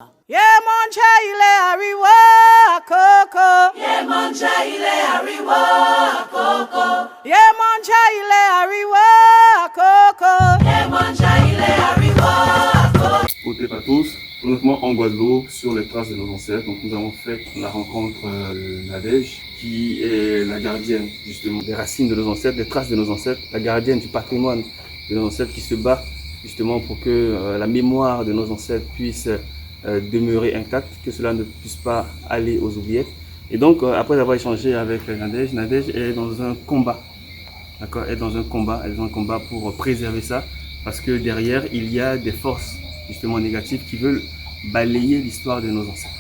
Yemonja ile ariwo akoko. Yemonja ile ariwo akoko. Yemonja ile ariwo akoko. Yemonja ile ariwo akoko. Côté pas tous, honnêtement en Guadeloupe, sur les traces de nos ancêtres, donc nous avons fait la rencontre de Nadège, qui est la gardienne justement des racines de nos ancêtres, des traces de nos ancêtres, la gardienne du patrimoine de nos ancêtres, qui se bat justement pour que la mémoire de nos ancêtres puisse demeurer intacte, que cela ne puisse pas aller aux oubliettes. Et donc après avoir échangé avec Nadège, Nadège est dans un combat, d'accord, elle est dans un combat pour préserver ça, parce que derrière il y a des forces justement négatives qui veulent balayer l'histoire de nos ancêtres,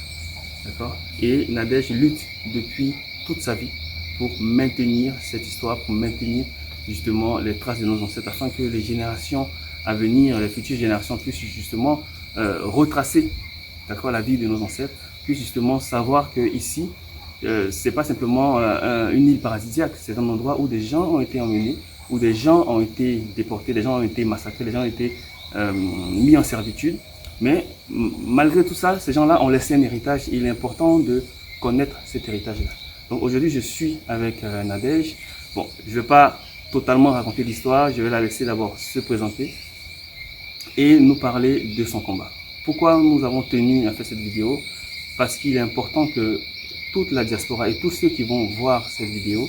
d'accord. Et Nadège lutte depuis toute sa vie pour maintenir cette histoire, pour maintenir justement les traces de nos ancêtres, afin que les générations à venir, les futures générations puissent justement retracer, d'accord, la vie de nos ancêtres, puissent justement savoir que ici c'est pas simplement une île paradisiaque, c'est un endroit où des gens ont été emmenés, où des gens ont été déportés, des gens ont été massacrés, des gens ont été mis en servitude. Mais malgré tout ça, ces gens-là ont laissé un héritage. Il est important de connaître cet héritage-là. Donc aujourd'hui, je suis avec Nadège. Bon, je ne vais pas totalement raconter l'histoire, je vais la laisser d'abord se présenter et nous parler de son combat. Pourquoi nous avons tenu à faire cette vidéo? Parce qu'il est important que toute la diaspora et tous ceux qui vont voir cette vidéo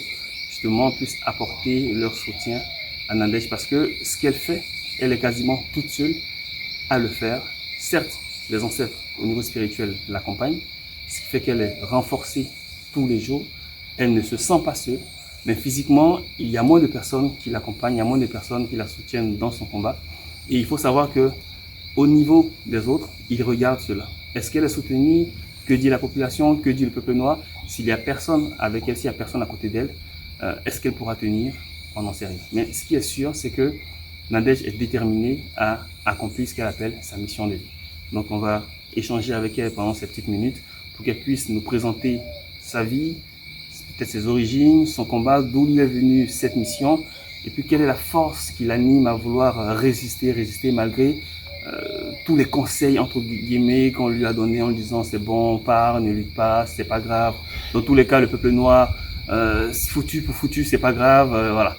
justement puissent apporter leur soutien à Nadège, parce que ce qu'elle fait, elle est quasiment toute seule à le faire. Certes, les ancêtres au niveau spirituel l'accompagnent, ce qui fait qu'elle est renforcée tous les jours. Elle ne se sent pas seule, mais physiquement, il y a moins de personnes qui l'accompagnent, il y a moins de personnes qui la soutiennent dans son combat. Et il faut savoir que au niveau des autres, ils regardent cela. Est-ce qu'elle est soutenue? Que dit la population? Que dit le peuple noir? S'il n'y a personne avec elle, s'il n'y a personne à côté d'elle, est-ce qu'elle pourra tenir? On n'en sait rien. Mais ce qui est sûr, c'est que Nadège est déterminée à accomplir ce qu'elle appelle sa mission de vie. Donc on va échanger avec elle pendant ces petites minutes pour qu'elle puisse nous présenter sa vie, peut-être ses origines, son combat, d'où lui est venue cette mission, et puis quelle est la force qui l'anime à vouloir résister malgré tous les conseils entre guillemets qu'on lui a donnés en lui disant c'est bon, pars, ne lutte pas, c'est pas grave. Dans tous les cas, le peuple noir, foutu pour foutu, c'est pas grave, voilà.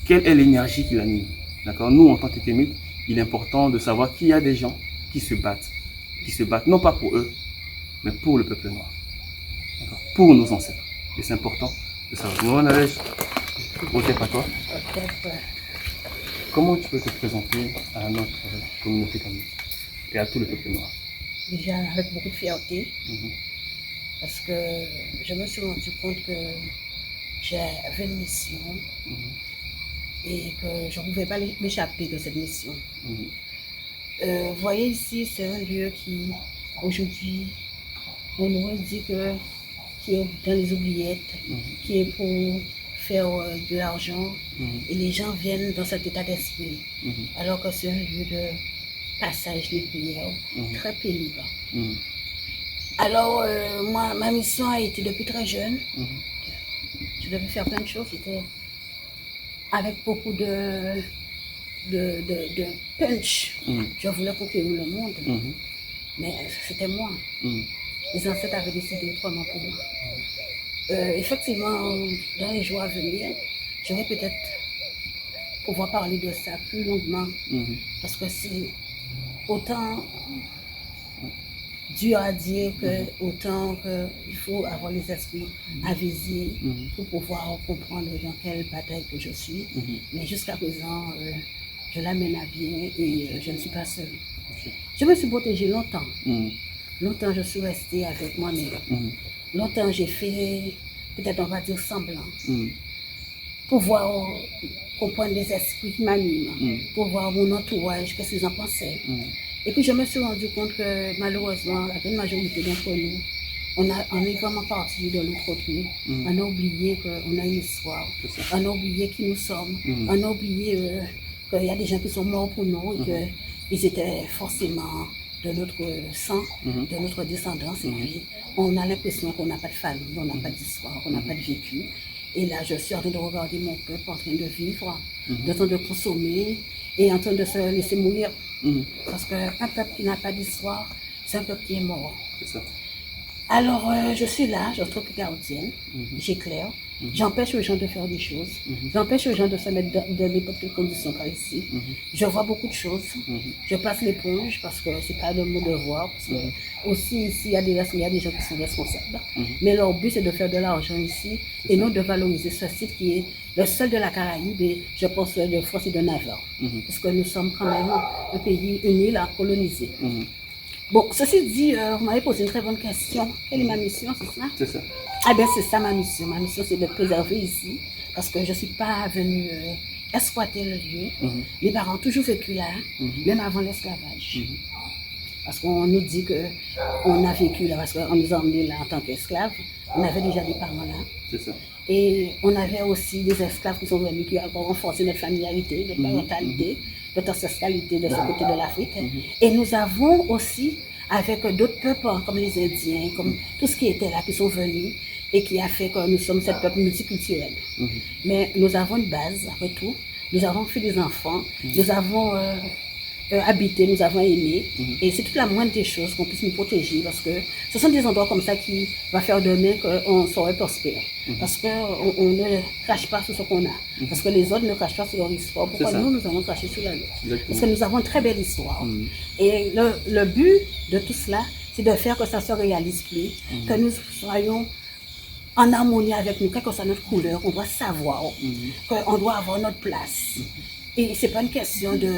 Quelle est l'énergie qui l'anime? D'accord. Nous, en tant que Kémites, il est important de savoir qu'il y a des gens qui se battent non pas pour eux, mais pour le peuple noir, pour nos ancêtres. Et c'est important de savoir. Moi, Nadège, ok, pas toi. Comment tu peux te présenter à notre communauté Kémite et à tout le peuple noir? Déjà avec beaucoup de fierté, parce que je me suis rendu compte que j'avais une mission et que je ne pouvais pas m'échapper de cette mission. Vous voyez ici, c'est un lieu qui, aujourd'hui, on aurait dit que qui est dans les oubliettes, qui est pour faire de l'argent, et les gens viennent dans cet état d'esprit, alors que c'est un lieu de passage des prières, très pénible. Alors, moi, ma mission a été depuis très jeune. Je devais faire plein de choses, c'était avec beaucoup de punch. Je voulais conquérir le monde, mais c'était moi. Les ancêtres avaient décidé autrement pour moi. Effectivement, dans les jours à venir, je vais peut-être pouvoir parler de ça plus longuement, parce que c'est autant dur à dire que autant qu'il faut avoir les esprits avisés pour pouvoir comprendre dans quelle bataille que je suis. Mais jusqu'à présent, je l'amène à bien et je ne suis pas seule. Je me suis protégée longtemps. Longtemps, je suis restée avec moi-même. Longtemps, j'ai fait, peut-être on va dire, semblant. Pour voir, comprendre les esprits qui m'animent. Pour voir mon entourage, qu'est-ce qu'ils en pensaient. Et puis, je me suis rendu compte que, malheureusement, la grande majorité d'entre nous, on est vraiment parti de l'autre côté. On a oublié qu'on a une histoire. On a oublié qui nous sommes. On a oublié qu'il y a des gens qui sont morts pour nous et qu'ils étaient forcément de notre sang, de notre descendance. Et puis, on a l'impression qu'on n'a pas de famille, on n'a pas d'histoire, on n'a pas de vécu. Et là, je suis en train de regarder mon peuple en train de vivre, en train de consommer et en train de se laisser mourir. Parce qu'un peuple qui n'a pas d'histoire, c'est un peuple qui est mort. C'est ça. Alors, je suis là, je trouve gardienne, j'éclaire, j'empêche les gens de faire des choses, j'empêche les gens de se mettre dans n'importe quelles conditions par ici. Je vois beaucoup de choses, je passe l'éponge parce que c'est pas de mon devoir, parce que aussi ici il y a des gens qui sont responsables, mais leur but c'est de faire de l'argent ici et non de valoriser ce site qui est le seul de la Caraïbe et je pense de France et de Navarre, parce que nous sommes quand même un pays, une île à coloniser. Bon, ceci dit, vous m'avez posé une très bonne question. Quelle est ma mission, c'est ça? C'est ça. Ah bien, c'est ça ma mission. Ma mission, c'est de préserver ici, parce que je ne suis pas venue exploiter le lieu. Les parents ont toujours vécu là, même avant l'esclavage. Parce qu'on nous dit qu'on a vécu là, parce qu'on nous a emmenés là en tant qu'esclaves. On avait déjà des parents là. C'est ça. Et on avait aussi des esclaves qui sont venus, qui ont renforcé notre familiarité, notre parentalité, notre ancestralité de ce côté de l'Afrique. Et nous avons aussi, avec d'autres peuples, comme les Indiens, comme tout ce qui était là, qui sont venus, et qui a fait que nous sommes ce peuple multiculturel. Mais nous avons une base, après tout. Nous avons fait des enfants, nous avons habité, nous avons aimé. Et c'est toute la moindre des choses qu'on puisse nous protéger, parce que ce sont des endroits comme ça qui vont faire demain qu'on serait prospère. Parce qu'on ne crache pas sur ce qu'on a. Parce que les autres ne crachent pas sur leur histoire. Pourquoi nous allons cracher sur la nôtre? Parce que nous avons une très belle histoire. Et le but de tout cela, c'est de faire que ça se réalise plus, que nous soyons en harmonie avec nous, quelle que soit notre couleur, on doit savoir qu'on doit avoir notre place. Et c'est pas une question de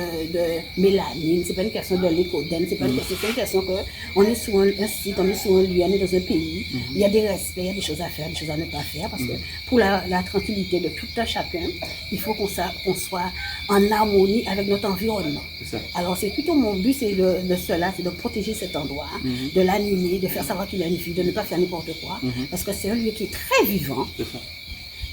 mélanine, c'est pas une question de l'écodène, c'est pas une question, c'est une question qu'on est sur un site, on est sur un lieu, on est dans un pays, il y a des respects, il y a des choses à faire, des choses à ne pas faire, parce que pour la tranquillité de tout un chacun, il faut qu'on soit en harmonie avec notre environnement. Alors c'est plutôt mon but, c'est de cela, c'est de protéger cet endroit, de l'animer, de faire savoir qu'il a une vie, de ne pas faire n'importe quoi, parce que c'est un lieu qui est très vivant.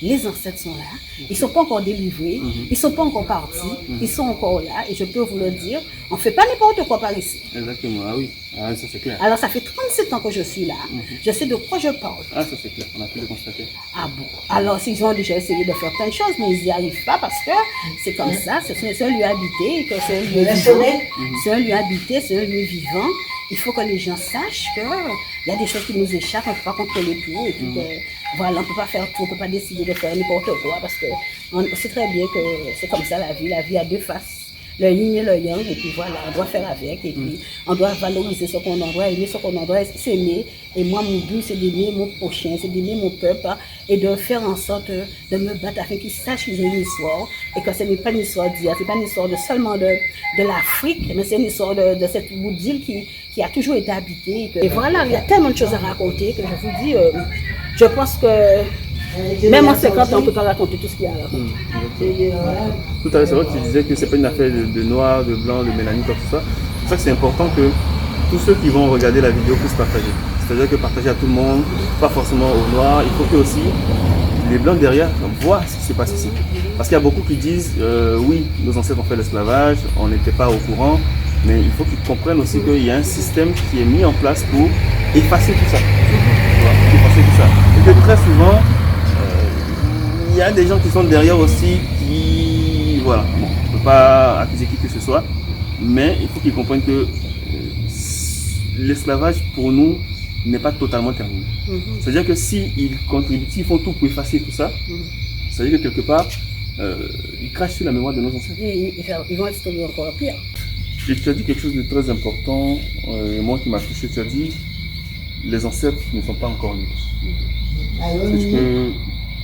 Les ancêtres sont là, ils ne sont pas encore délivrés, ils ne sont pas encore partis, ils sont encore là, et je peux vous le dire, on ne fait pas n'importe quoi par ici. Exactement, ah oui, ah, ça c'est clair. Alors ça fait 37 ans que je suis là, je sais de quoi je parle. Ah ça c'est clair, on a pu le constater. Ah bon, alors s'ils ont déjà essayé de faire plein de choses, mais ils n'y arrivent pas parce que c'est comme ça, c'est un lieu habité, que c'est un lieu vivant, c'est un lieu habité, c'est un lieu vivant. Il faut que les gens sachent qu'il y a des choses qui nous échappent, on ne peut pas contrôler tout, et puis voilà, on ne peut pas faire tout, on ne peut pas décider de faire n'importe quoi, parce qu'on sait très bien que c'est comme ça la vie a deux faces. Le yin et le yang, et puis voilà, on doit faire avec, et puis on doit valoriser ce qu'on en doit, aimer ce qu'on en doit, s'aimer. Et moi, mon but, c'est d'aimer mon prochain, c'est d'aimer mon peuple, et de faire en sorte de me battre afin qu'ils sachent qu'ils ont une histoire, et que ce n'est pas une histoire d'hier, ce n'est pas une histoire seulement de l'Afrique, mais c'est une histoire de cette bout d'île qui a toujours été habitée. Et voilà, il y a tellement de choses à raconter que je vous dis, je pense que même en 50 ans, on ne peut pas raconter tout ce qu'il y a à raconter. Tout à l'heure, c'est vrai que tu disais que ce n'est pas une affaire de noir, de blanc, de mélanine, quoi que ce soit. C'est pour ça que c'est important que tous ceux qui vont regarder la vidéo puissent partager. C'est-à-dire que partager à tout le monde, pas forcément aux noirs, il faut que aussi les blancs derrière voient ce qui se passe ici. Parce qu'il y a beaucoup qui disent, oui, nos ancêtres ont fait l'esclavage, on n'était pas au courant, mais il faut qu'ils comprennent aussi qu'il y a un système qui est mis en place pour effacer tout ça. Effacer tout ça. Et que très souvent, il y a des gens qui sont derrière aussi qui, voilà, bon, on ne peut pas accuser qui que ce soit, mais il faut qu'ils comprennent que l'esclavage pour nous n'est pas totalement terminé. C'est-à-dire que s'ils contribuent, s'ils font tout pour effacer tout ça, ça veut dire que quelque part, ils crachent sur la mémoire de nos ancêtres. Ils vont être encore pire. Et tu as dit quelque chose de très important, moi qui m'a touché, tu as dit les ancêtres ne sont pas encore libres. Est-ce que tu peux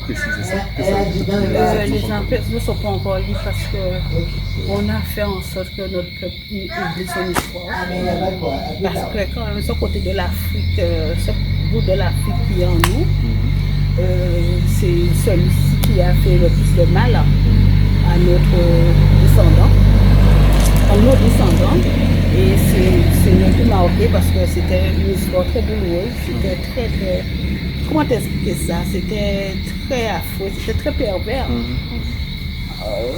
préciser ça? Les ancêtres ne sont pas encore libres parce qu'on a fait en sorte que notre peuple oublie son histoire. Parce que quand même, ce côté de l'Afrique, ce bout de l'Afrique qui est en nous, c'est celui-ci qui a fait le plus de mal à notre descendant. À nos descendants, et c'est le plus marqué parce que c'était une histoire très douloureuse, c'était très, comment t'expliquer ça, c'était très affreux, c'était très pervers.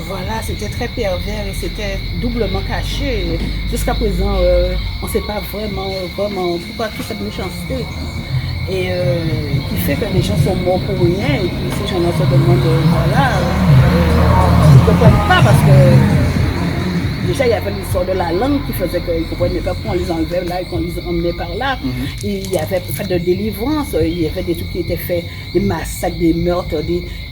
Voilà, c'était très pervers et c'était doublement caché. Jusqu'à présent, on ne sait pas vraiment pourquoi toute cette méchanceté. Et qui fait que les gens sont morts pour rien, et puis ces gens-là se demandent, voilà, ils ne comprennent pas parce que déjà il y avait l'histoire de la langue qui faisait qu'ils ne comprenaient pas qu'on les enlevait là et qu'on les emmenait par là. Et il y avait fait de délivrance, il y avait des trucs qui étaient faits, des massacres, des meurtres,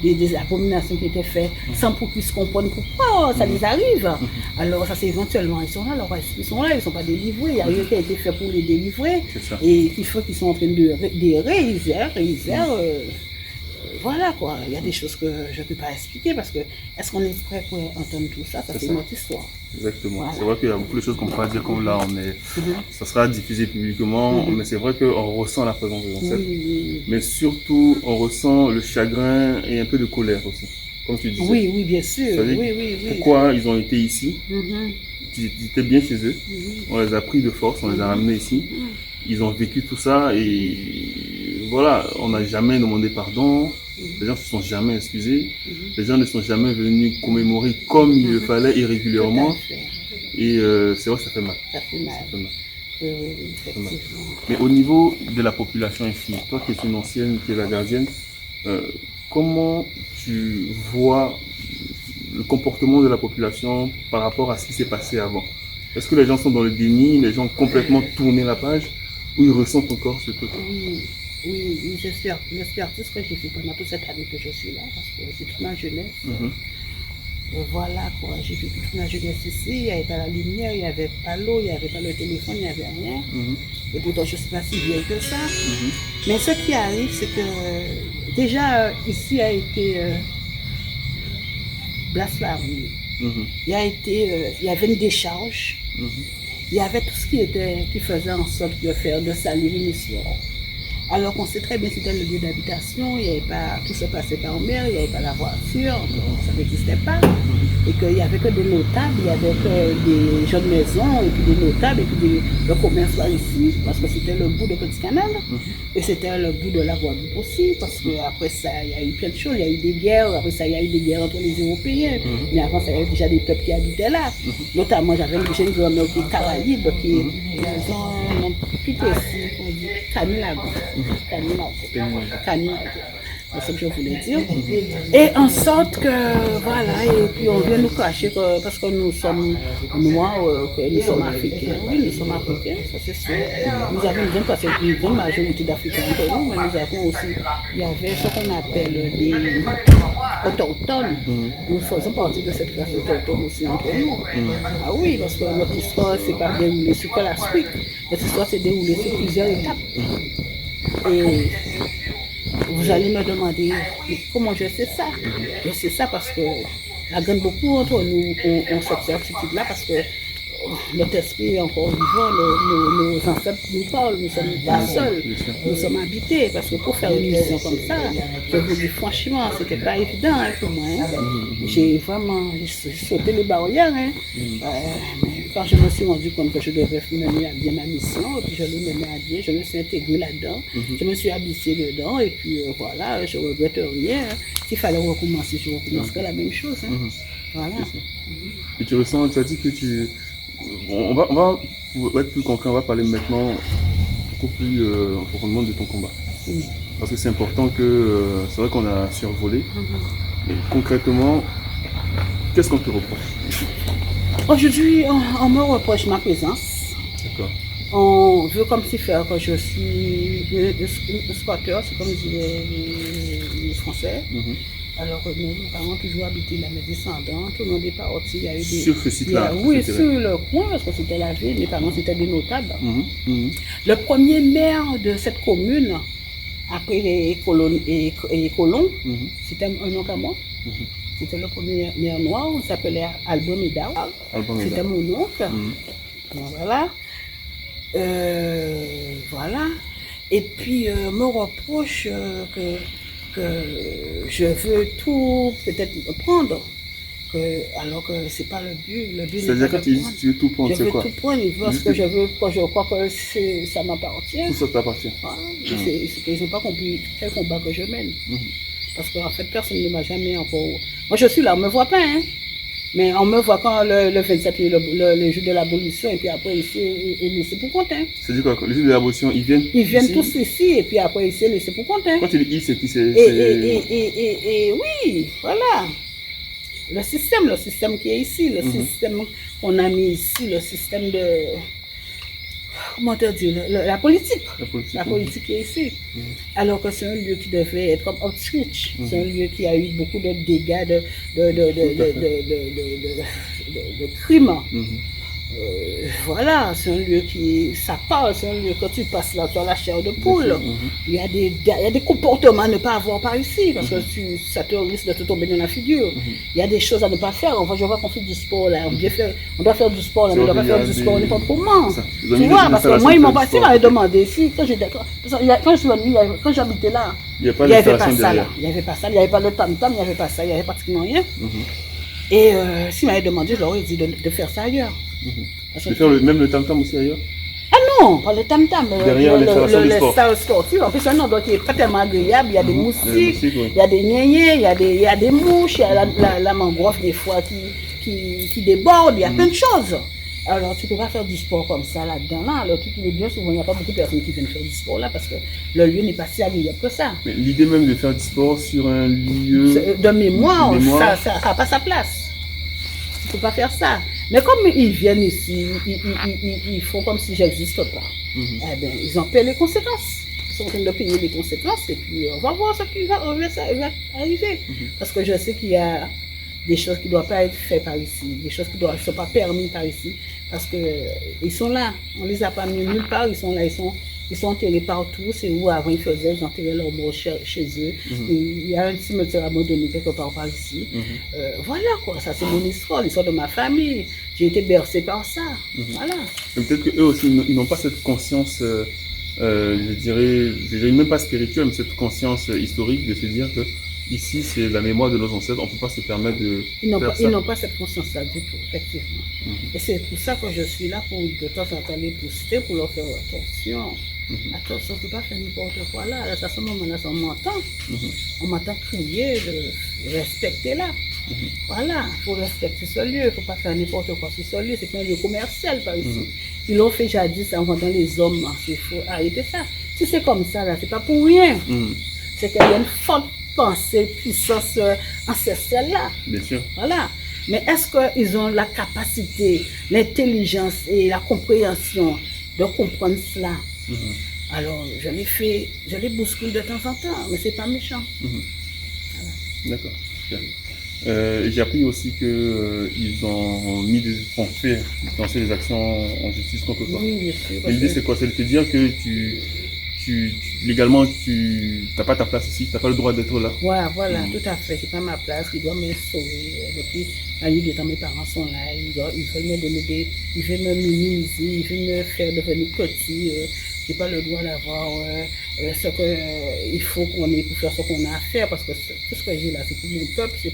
des abominations qui étaient faits sans pour qu'ils se comprennent pourquoi ça les arrive. Alors ça c'est éventuellement, ils sont là, alors ils sont là, ils ne sont pas délivrés, il n'y a rien qui a été fait pour les délivrer. Et il faut qu'ils sont en train d'errer, ils errent. Voilà quoi, il y a des choses que je ne peux pas expliquer parce que est-ce qu'on est prêt pour entendre tout ça? Ça c'est notre histoire. Exactement. Voilà. C'est vrai qu'il y a beaucoup de choses qu'on ne peut pas dire comme là, ça sera diffusé publiquement, mais c'est vrai qu'on ressent la présence des ancêtres. Oui. Mais surtout, on ressent le chagrin et un peu de colère aussi, comme tu disais. Oui, bien sûr. Oui. Pourquoi ils ont été ici? Mhm. Ils étaient bien chez eux. On les a pris de force, on les a ramenés ici. Ils ont vécu tout ça et voilà, on n'a jamais demandé pardon. Les gens ne se sont jamais excusés. Les gens ne sont jamais venus commémorer comme il le fallait et régulièrement. Et c'est vrai que ça fait mal. Ça fait mal. Oui, effectivement. Mais au niveau de la population ici, toi qui es une ancienne, qui es la gardienne, comment tu vois le comportement de la population par rapport à ce qui s'est passé avant? Est-ce que les gens sont dans le déni, les gens ont complètement tourné la page, ou ils ressentent encore ce truc? Oui, j'espère tout ce que j'ai fait pendant toute cette année que je suis là, parce que c'est toute ma jeunesse. Voilà quoi, j'ai vécu toute ma jeunesse ici, il n'y avait pas la lumière, il n'y avait pas l'eau, il n'y avait pas le téléphone, il n'y avait rien. Et pourtant je ne suis pas si vieille que ça. Mais ce qui arrive, c'est que déjà ici a été blasphémé. Il y avait une décharge. Il y avait tout ce qui faisait en sorte de faire de salir une histoire. Alors qu'on sait très bien que c'était le lieu d'habitation, il n'y avait pas, tout se passait pas en mer, il n'y avait pas la voiture, ça n'existait pas. Et qu'il n'y avait que des notables, il n'y avait que des jeunes maisons, et puis des notables, et puis le commerce là ici, parce que c'était le bout de Petit Canal. Et c'était le bout de la Guadeloupe aussi, parce qu'après ça, il y a eu plein de choses, il y a eu des guerres, après ça, il y a eu des guerres entre les Européens. Mais avant ça, il y avait déjà des peuples qui habitaient là. Notamment, j'avais une grand-mère qui est Caraïbe, qui est dans tout ici, on dit Canilago. C'est ce que je voulais dire. Et en sorte que, voilà, et puis on vient nous cacher parce que nous sommes noirs, que nous sommes africains. Oui, nous sommes africains, ça c'est sûr. Nous avons une grande majorité d'Africains entre nous, mais nous avons aussi, il y avait ce qu'on appelle des autochtones. Nous faisons partie de cette classe autochtone aussi entre nous. Ah oui, parce que notre histoire, c'est pas déroulée sur que l'Afrique. Notre histoire s'est déroulée sur plusieurs étapes. Et vous allez me demander comment je sais ça. Je sais ça parce que la gagne beaucoup entre nous ont cette certitude-là parce que notre esprit est encore vivant, nos ancêtres nous parlent, nous sommes pas seuls, nous sommes habités. Parce que pour faire une mission comme ça, je vous dis franchement, c'était pas évident pour moi. J'ai vraiment sauté les barrières. Quand je me suis rendu compte que je devais mener à bien ma mission, et puis je l'ai menée à bien, je me suis intégrée là-dedans, je me suis habituée dedans, et puis voilà, je ne regrette rien. S'il fallait recommencer, je recommencerais la même chose. Voilà. Et tu ressens, tu as dit que tu... On va être plus concret, on va parler maintenant beaucoup plus profondément de ton combat. Parce que c'est important que, c'est vrai qu'on a survolé. Et concrètement, qu'est-ce qu'on te reproche? Aujourd'hui, on me reproche ma présence. D'accord. On veut comme si faire que je suis un squatteur, c'est comme disent les Français. Alors nos parents ont toujours habité là, mes descendants, tout le monde est parti. Il y a eu des, sur ce site-là? Oui, sur le coin, parce que c'était la ville, mes parents c'était des notables. Le premier maire de cette commune, après les colons, c'était un nom comme moi. C'était le premier maire noir, on s'appelait Albon Medao. C'était mon oncle. Voilà. Voilà. Et puis, me reproche que je veux tout peut-être prendre, alors que c'est pas le but. Le but c'est-à-dire que tu veux tout prendre, c'est quoi? Je veux tout prendre parce que je crois que ça m'appartient. Tout ça t'appartient. C'est qu'ils n'ont pas compris quel combat que je mène. Parce qu'en fait, personne ne m'a jamais encore... Moi, je suis là, on ne me voit pas, hein. Mais on me voit quand le 27, le jour de l'abolition, et puis après, ici, et laissé pour compte. Hein. C'est-à-dire quoi? Le jour de l'abolition, ils viennent? Ils viennent tous ici, et puis après, ici, laissé pour compte. Hein. Quand tu dis c'est qui? Et oui, voilà. le système qui est ici, le système qu'on a mis ici, le système de, comment te dire, la politique. La politique qui est ici. Alors que c'est un lieu qui devait être comme Auschwitz. C'est un lieu qui a eu beaucoup de dégâts, de crimes. Voilà, c'est un lieu qui, ça parle, c'est un lieu quand tu passes là, tu as la chair de poule. Il y a des comportements à ne pas avoir par ici, parce que ça te risque de te tomber dans la figure. Il y a des choses à ne pas faire. Enfin, je vois qu'on fait du sport là, on doit faire du sport là, mais on ne doit pas faire du sport n'importe comment. Tu vois, parce que moi, ils m'ont passé, ils m'avaient demandé ici, quand je suis venue, quand j'habitais là, il n'y avait pas ça là. Il n'y avait pas ça, il n'y avait pas le tam-tam, il n'y avait pas ça, il n'y avait pratiquement rien. Et s'ils m'avaient demandé, je leur ai dit de faire ça ailleurs. De faire même le tam-tam aussi ailleurs? Ah non, pas le tam-tam, le salles sportives. En plus, c'est un endroit qui n'est pas tellement agréable. Il y a des moustiques, il y a des gnégnés, il y a des mouches, il y a la mangrove des fois qui déborde, il y a plein de choses. Alors, tu ne peux pas faire du sport comme ça là-dedans. Là. Alors, tout est bien, souvent, il n'y a pas beaucoup de personnes qui viennent faire du sport là parce que le lieu n'est pas si agréable que ça. Mais l'idée même de faire du sport sur un lieu de mémoire. Ça n'a pas sa place. Tu ne peux pas faire ça. Mais comme ils viennent ici, ils font comme si j'existe pas. Eh bien, ils en paient les conséquences. Ils sont en train de payer les conséquences et puis on va voir ce qui va arriver. Parce que je sais qu'il y a des choses qui ne doivent pas être faites par ici, des choses qui ne sont pas permises par ici. Parce qu'ils sont là, on ne les a pas mis nulle part, ils sont là, ils sont enterrés partout. C'est où avant ils faisaient, ils enterraient leurs morts chez eux. Il y a un cimetière abandonné quelque part par ici. Voilà quoi, ça c'est mon histoire, l'histoire de ma famille. J'ai été bercée par ça. Voilà. Peut-être qu'eux aussi, ils n'ont pas cette conscience, je dirais même pas spirituelle, mais cette conscience historique de se dire que ici c'est la mémoire de nos ancêtres, on ne peut pas se permettre de faire ça. Ils n'ont pas cette conscience-là du tout, effectivement. Et c'est pour ça que je suis là pour de temps en temps les poster, pour leur faire attention. Attention, on ne peut pas faire n'importe quoi là. À ce moment-là, on m'entend. On m'entend crier de respecter là. Voilà, il faut respecter ce lieu, il ne faut pas faire n'importe quoi sur ce lieu. C'est un lieu commercial par ici. Ils l'ont fait jadis en vendant les hommes. Il faut arrêter ça. Si c'est comme ça, là, c'est pas pour rien. C'est qu'il y a une forte pensée, puissance ancestrale là. Bien sûr. Voilà. Mais est-ce qu'ils ont la capacité, l'intelligence et la compréhension de comprendre cela? Alors, je les bouscule de temps en temps, mais c'est pas méchant. Voilà. D'accord. J'ai appris aussi qu'ils ont fait lancer des actions en justice contre toi. Oui, bien sûr. L'idée c'est quoi? C'est de te dire que légalement, tu n'as pas ta place ici, tu n'as pas le droit d'être là. Voilà, tout à fait. C'est pas ma place, ils doivent me sauver. Depuis la nuit des temps, mes parents sont là, ils veulent me donner ils veulent me minimiser, ils veulent me faire devenir petit. J'ai pas le droit d'avoir ce qu'il faut qu'on ait pour faire ce qu'on a à faire, parce que tout ce que j'ai là, c'est pour mon peuple, c'est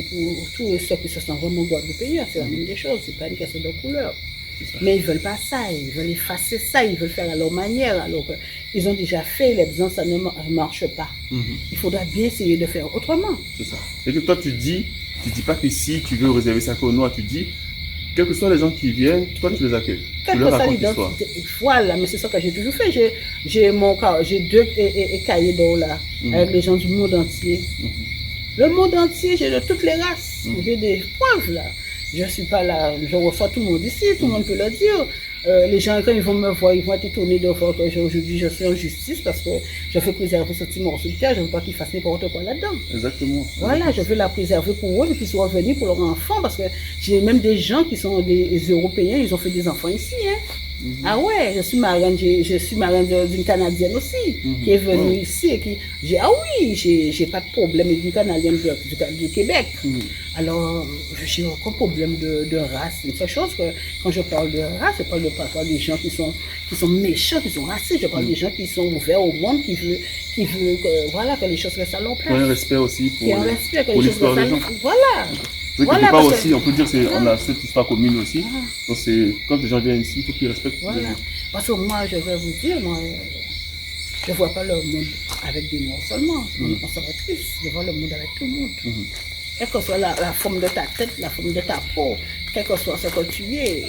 pour tous ceux qui se sentent vraiment guadeloupéens, c'est la même des choses, c'est pas une question de couleur. Mais ils ne veulent pas ça, ils veulent effacer ça, ils veulent faire à leur manière, alors qu'ils ont déjà fait, les besoins, ça ne marche pas. Il faudra bien essayer de faire autrement. C'est ça. Et que toi tu dis pas que si tu veux réserver ça qu'au noir, tu dis, quels que soient les gens qui viennent, toi tu les accueilles. Tu leur racontes l'histoire. Voilà, mais c'est ça que j'ai toujours fait. J'ai 2 cahiers d'or là, avec les gens du monde entier. Le monde entier, j'ai de toutes les races, j'ai des preuves là. Je ne suis pas là, je reçois tout le monde ici, tout le monde peut le dire. Les gens, quand ils vont me voir, ils vont être étonnés de voir qu'aujourd'hui je suis en justice parce que je veux préserver ce petit morceau de terre, je ne veux pas qu'ils fassent n'importe quoi là-dedans. Exactement. Voilà, je veux la préserver pour eux, qu'ils soient revenus pour leurs enfants, parce que j'ai même des gens qui sont des Européens, ils ont fait des enfants ici. Ah ouais, je suis marraine d'une Canadienne aussi, qui est venue ici et qui... j'ai pas de problème avec une Canadienne du Québec. Alors, j'ai aucun problème de race. C'est une seule chose que quand je parle de race, je parle pas des gens qui sont méchants, qui sont racistes. Je parle des gens qui sont ouverts au monde, qui veulent que les choses restent à leur place. Pour un respect aussi pour l'histoire des gens. Voilà. Quelque part aussi, on peut dire qu'on a cette histoire commune aussi. Donc quand les gens viennent ici, il faut qu'ils respectent. Voilà. Parce que moi, je vais vous dire, je ne vois pas le monde avec des noirs seulement. Je suis conservatrice, je vois le monde avec tout le monde. Quelle que soit la forme de ta tête, la forme de ta peau, quel que soit ce que tu es,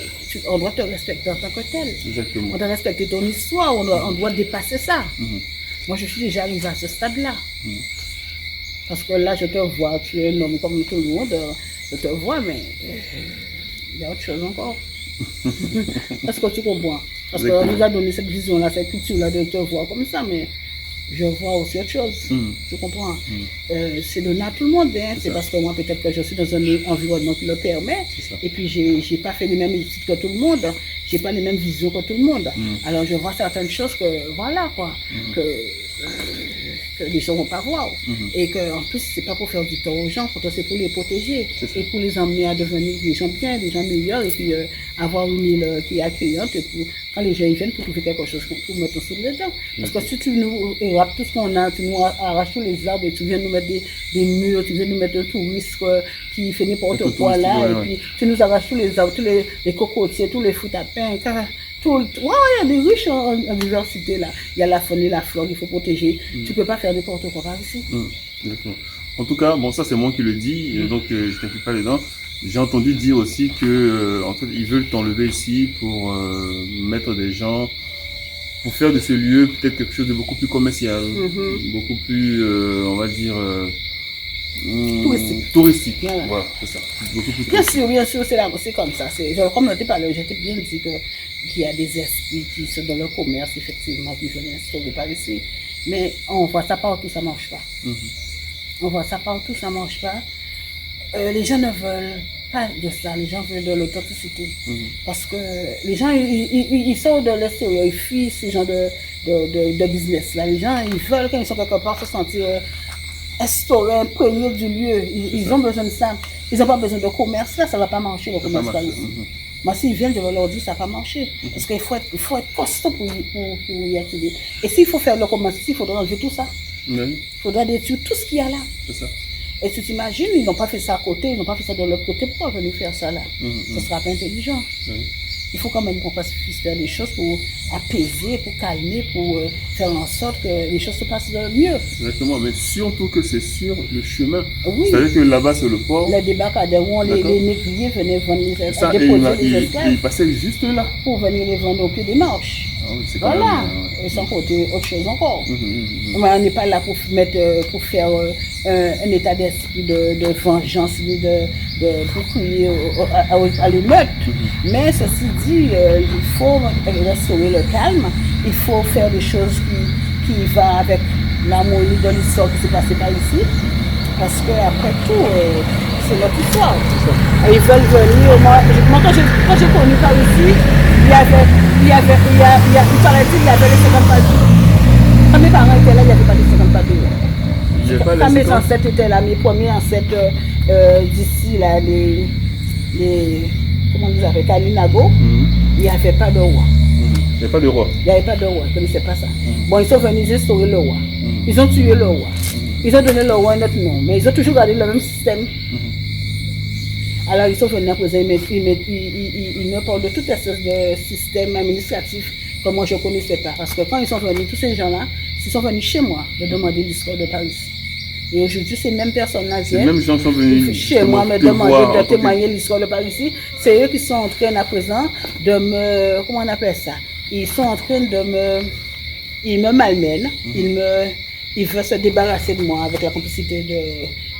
on doit te respecter en tant que tel. Exactement. On doit respecter ton histoire, on doit dépasser ça. Moi, je suis déjà arrivée à ce stade-là. Parce que là, je te vois, tu es un homme comme tout le monde, je te vois, mais il y a autre chose encore. Est-ce que tu comprends? Parce qu'on nous a donné cette vision-là, cette culture-là de te voir comme ça, mais je vois aussi autre chose. Tu comprends? C'est donné à tout le monde. Hein. C'est parce que moi, peut-être que je suis dans un environnement qui le permet. Et puis, j'ai pas fait les mêmes études que tout le monde. J'ai pas les mêmes visions que tout le monde. Alors, je vois certaines choses que, voilà, quoi, que les gens vont pas voir. Et qu'en plus, c'est pas pour faire du tort aux gens, c'est pour les protéger. Et pour les emmener à devenir des gens bien, des gens meilleurs. Et puis, avoir une île qui est accueillante. Et pour, quand les gens viennent pour trouver quelque chose, pour mettre sous les dents. Parce que si tu nous érapes tout ce qu'on a, tu nous arraches tous les arbres et tu viens nous mettre des murs, tu viens nous mettre un touriste qui fait n'importe quoi là, et puis tu nous arraches tous les arbres, tous les cocotiers, tous les fruits à pain, il y a des riches en diversité là. Il y a la faune et la flore qu'il faut protéger. Tu peux pas faire n'importe quoi par ici. Exactement. En tout cas, bon, ça c'est moi qui le dis, donc je t'implique pas dedans. J'ai entendu dire aussi que en fait, ils veulent t'enlever ici pour mettre des gens, pour faire de ce lieu peut-être quelque chose de beaucoup plus commercial, beaucoup plus, on va dire, touristique. Voilà, c'est ça. Beaucoup plus bien sûr, c'est comme ça. Comme on t'a parlé, j'étais bien dit qu'il y a des esprits qui sont dans le commerce, effectivement, qui viennent instaurer par ici. Mais on voit ça partout, ça marche pas. On voit ça partout, ça marche pas. Les gens ne veulent pas de ça, les gens veulent de l'authenticité. Parce que les gens, ils sortent de l'extérieur, ils fuient ce genre de business là. Les gens, ils veulent, quand ils sont quelque part, se sentir instaurés, imprégnés du lieu. Ils ont besoin de ça. Ils n'ont pas besoin de commerce là, ça ne va pas marcher, le commerce là ici. Moi, s'ils viennent, je vais leur dire ça ne va pas marcher. Parce qu'il faut être costaud pour y accéder. Et s'il faut faire le commerce ici, il faudra enlever tout ça. Il faudra détruire tout ce qu'il y a là. C'est ça. Et tu t'imagines, ils n'ont pas fait ça à côté, ils n'ont pas fait ça de l'autre côté, pourquoi venir faire ça là? Ce ne sera pas intelligent. Il faut quand même qu'on puisse faire des choses pour apaiser, pour calmer, pour faire en sorte que les choses se passent mieux. Exactement, mais surtout que c'est sur le chemin. Oui. C'est-à-dire que là-bas, c'est le port. Les débarcadères où les négriers venaient déposer les esclaves. Ils passaient juste là. Pour venir les vendre au pied des marches. Voilà, et sans compter autre chose encore. On n'est pas là pour faire un état d'esprit de vengeance, pour crier à l'émeute. Mais ceci dit, il faut restaurer le calme, il faut faire des choses qui vont avec l'harmonie de l'histoire qui s'est passée par ici. Parce qu'après tout, c'est notre histoire. Et ils veulent venir. Moi quand j'ai connu par ici, il paraît-il, il y avait les 50 pas d'eau. Quand mes parents étaient là, il n'y avait pas les 50 pas d'eau. Quand mes ancêtres étaient là, mes premiers ancêtres d'ici, là, comment on appelle, Kalinago, il n'y avait pas de roi. Il n'y avait pas de roi. Il n'y avait pas de roi, je ne connaissais pas ça. Bon, ils sont venus restaurer le roi. Ils ont tué le roi. Ils ont donné le roi un autre nom, mais ils ont toujours gardé le même système. Alors ils sont venus à présent, ils me parlent de toute espèce de système administratif que moi je ne connaissais pas. Parce que quand ils sont venus, tous ces gens-là, ils sont venus chez moi de demander l'histoire de Paris. Et aujourd'hui, ces mêmes personnes-là viennent même gens sont venus chez moi me demander de témoigner l'histoire de Paris. C'est eux qui sont en train à présent de me... Comment on appelle ça? Ils sont en train de me... Ils me malmènent, ils veulent se débarrasser de moi avec la complicité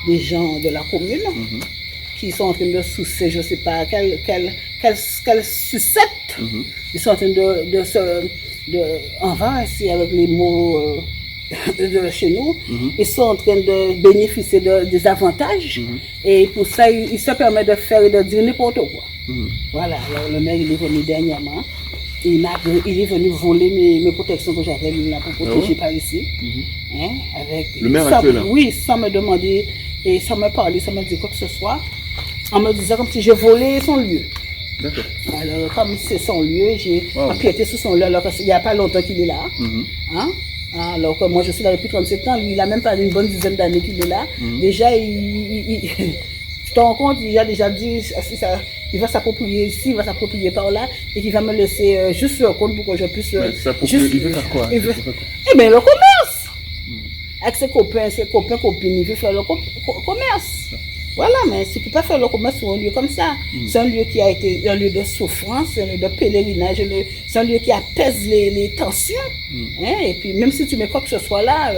des gens de la commune qui sont en train de sucer, je ne sais pas, quelle sucette. Ils sont en train on va essayer avec les mots de chez nous, ils sont en train de bénéficier des avantages et pour ça, ils se permettent de faire et de dire n'importe quoi. Voilà, alors le maire il est venu dernièrement. Il est venu voler mes protections que j'avais mis là pour protéger par ici. Avec, le maire actuel? Oui, sans me demander, et sans me parler, sans me dire quoi que ce soit. En me disant comme si j'ai volé son lieu. D'accord. Alors, comme c'est son lieu, j'ai empiété sur son lieu alors qu'il n'y a pas longtemps qu'il est là. Alors que moi je suis là depuis 37 ans, lui il a même pas une bonne dizaine d'années qu'il est là. Déjà, tu te rends compte, il a déjà dit il va s'approprier ici, il va s'approprier par là et qu'il va me laisser juste le compte pour que je puisse. Il veut faire quoi? Eh bien, le commerce! Avec ses copains, copines, il veut faire le commerce. Voilà, mais tu ne peux pas faire le commerce sur un lieu comme ça. C'est un lieu qui a été un lieu de souffrance, un lieu de pèlerinage, c'est un lieu qui apaise les tensions. Et puis, même si tu mets quoi que ce soit là,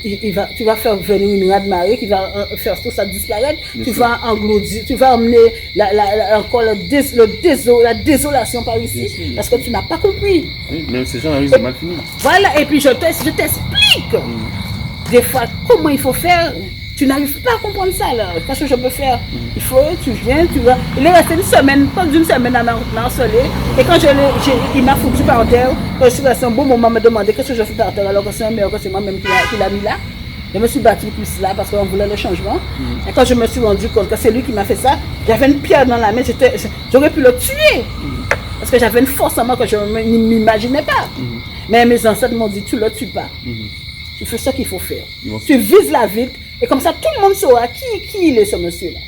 tu vas faire venir une raz-de-marée qui va faire tout ça disparaître. Tu vas engloutir, tu vas emmener encore la désolation par ici parce que tu n'as pas compris. Oui, mais ces gens risquent de mal finir. Voilà, et puis je t'explique des fois comment il faut faire. Tu n'arrives pas à comprendre ça là. Qu'est-ce que je peux faire? Il faut, tu viens, tu vas. Il est resté une semaine, pas d'une semaine à m'harceler. Et quand il m'a foutu par terre, quand je suis resté un bon moment, me demander qu'est-ce que je fais par terre alors que c'est un meilleur que c'est moi-même qui l'a mis là. Je me suis battu plus là parce qu'on voulait le changement. Et quand je me suis rendu compte que c'est lui qui m'a fait ça, j'avais une pierre dans la main, j'aurais pu le tuer. Parce que j'avais une force en moi que je ne m'imaginais pas. Mais mes ancêtres m'ont dit, tu ne le tues pas. Tu fais ce qu'il faut faire. Tu vises la vitre et comme ça tout le monde saura qui il est ce monsieur-là.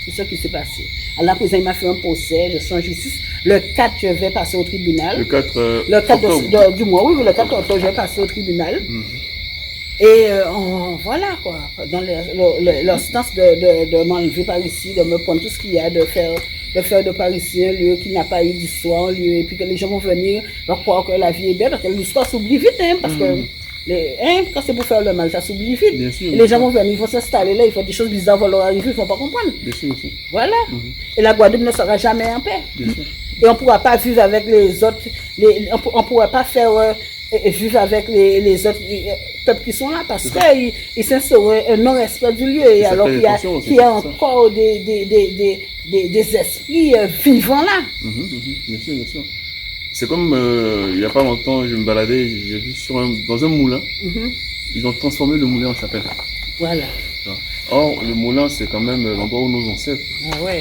C'est ce qui s'est passé. À la prison, il m'a fait un procès, je suis en justice. Le 4, je vais passer au tribunal. Le 4 du mois, oui, le 4 octobre, je vais passer au tribunal. Et voilà quoi, dans l'instance de m'enlever par ici, de me prendre tout ce qu'il y a, de faire de Paris un lieu qui n'a pas eu d'histoire, et puis que les gens vont venir, vont croire que la vie est belle, parce que l'histoire s'oublie vite, hein, parce que quand c'est pour faire le mal, ça s'oublie vite. Bien sûr, et les gens vont venir, ils vont s'installer là, ils font des choses bizarres, vont leur arriver, ils ne vont pas comprendre. Bien sûr, bien sûr. Voilà. Et la Guadeloupe ne sera jamais en paix. Bien sûr. Et on ne pourra pas vivre avec les autres, on ne pourra pas faire vivre avec les autres peuples qui sont là, parce qu'ils s'instaurent un non-respect du lieu, et alors qu'il y a encore des esprits vivants là. Bien sûr, bien sûr. C'est comme il n'y a pas longtemps, je me baladais, j'ai vu dans un moulin, ils ont transformé le moulin en chapelle. Voilà. Or, le moulin, c'est quand même l'endroit où nos ancêtres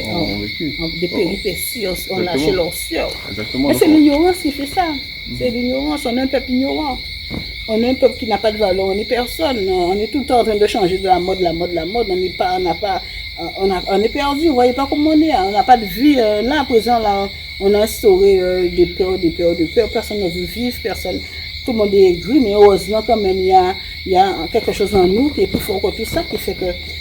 ont vécu. Des péripéties, on a chez leurs sœurs. Exactement. Mais c'est l'ignorance qui fait ça. C'est l'ignorance, on est un peuple ignorant. On est un peuple qui n'a pas de valeur, on n'est personne. On est tout le temps en train de changer de la mode. On est perdu, vous voyez pas comment on est. On n'a pas de vie. Là, à présent, là, on a instauré des peurs. Personne ne veut vivre, personne. Tout le monde est aigri, mais heureusement, quand même, il y a quelque chose en nous qui est plus fort que tout ça, qui fait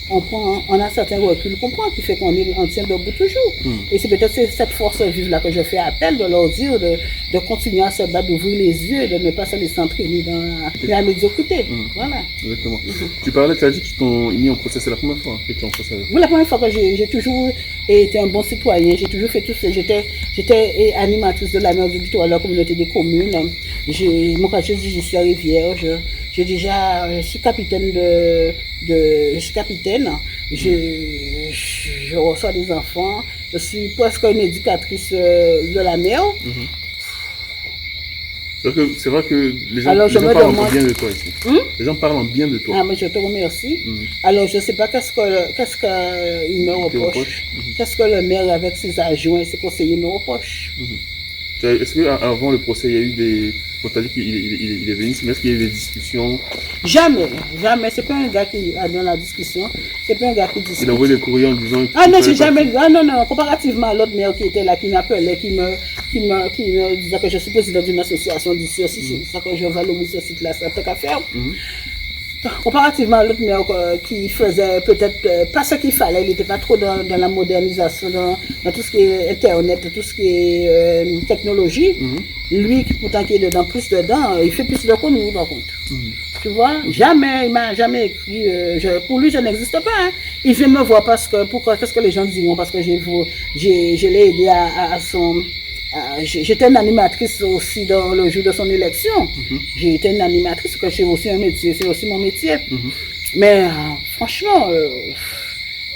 qu'on a certains reculs qu'on prend, qui fait qu'on tient debout toujours. Et c'est peut-être cette force vive là que je fais appel, de leur dire de continuer à se battre, d'ouvrir les yeux et de ne pas se laisser entraîner dans la médiocrité. Voilà. Exactement. Tu as dit qu'ils t'ont mis en procès, c'est la première fois que tu es en procès avec eux? Oui, la première fois que j'ai toujours été un bon citoyen, j'ai toujours fait tout ça. J'étais animatrice de la mère du Littoral, la communauté des communes. Quand je dis je suis à Rivière, je suis capitaine je suis capitaine, je reçois des enfants, je suis presque une éducatrice de la mer. C'est vrai que les gens parlent bien de toi ici. Les gens parlent bien de toi. Ah, mais je te remercie. Alors, je ne sais pas qu'est-ce qu'il me reproche. Qu'est-ce que le maire, avec ses adjoints et ses conseillers, me reproche. Est-ce qu'avant le procès, il y a eu on t'a dit qu'il est venu, mais est-ce qu'il y a eu des discussions? Jamais. C'est pas un gars qui a dans la discussion. C'est pas un gars qui discute. Il a envoyé des courriers en disant. Ah non, j'ai jamais. Ah non. Comparativement à l'autre maire qui était là, qui m'appelait, qui me disait que je suis président d'une association d'ici aussi, c'est ça que je valorise ce site-là, ça n'a pas qu'à faire. Comparativement à l'autre maire qui faisait peut-être pas ce qu'il fallait, il n'était pas trop dans la modernisation, dans tout ce qui est internet, tout ce qui est technologie. Lui, pourtant qui est plus dedans, il fait plus de conneries par contre. Tu vois, il m'a jamais écrit. Pour lui, je n'existe pas. Hein. Il vient me voir parce que qu'est-ce que les gens diront, parce que je l'ai aidé à son. J'étais une animatrice aussi dans le jour de son élection. J'ai été une animatrice, parce que c'est aussi un métier, c'est aussi mon métier. Mais franchement,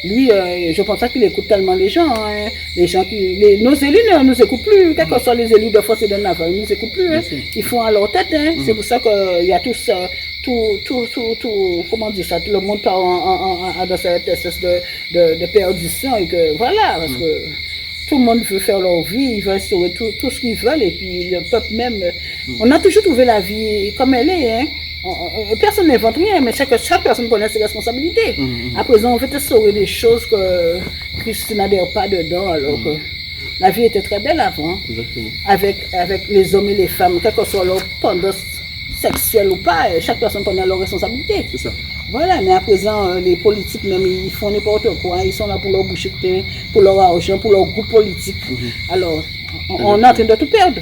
lui, je pense pas qu'il écoute tellement les gens. Hein. Nos élus ne nous écoutent plus, quels que soient les élus de force et de naval, ils ne nous écoutent plus. Hein. Ils font à leur tête. Hein. C'est pour ça qu'il y a tous, comment dire ça, tout le monde part dans cette espèce de perdition et que voilà, parce que tout le monde veut faire leur vie, ils veulent instaurer tout ce qu'ils veulent et puis le peuple même. On a toujours trouvé la vie comme elle est. Hein. Personne n'invente rien, mais chaque personne connaît ses responsabilités. À présent, on veut instaurer des choses que Christ n'adhère pas dedans, alors que la vie était très belle avant. Exactement. Avec les hommes et les femmes, quelle que soit leur tendance sexuelle ou pas, chaque personne connaît leurs responsabilités. C'est ça. Voilà, mais à présent, les politiques même, ils font n'importe quoi. Ils sont là pour leur boucher de pain, pour leur argent, pour leur groupe politique. Alors, on est en train de tout perdre.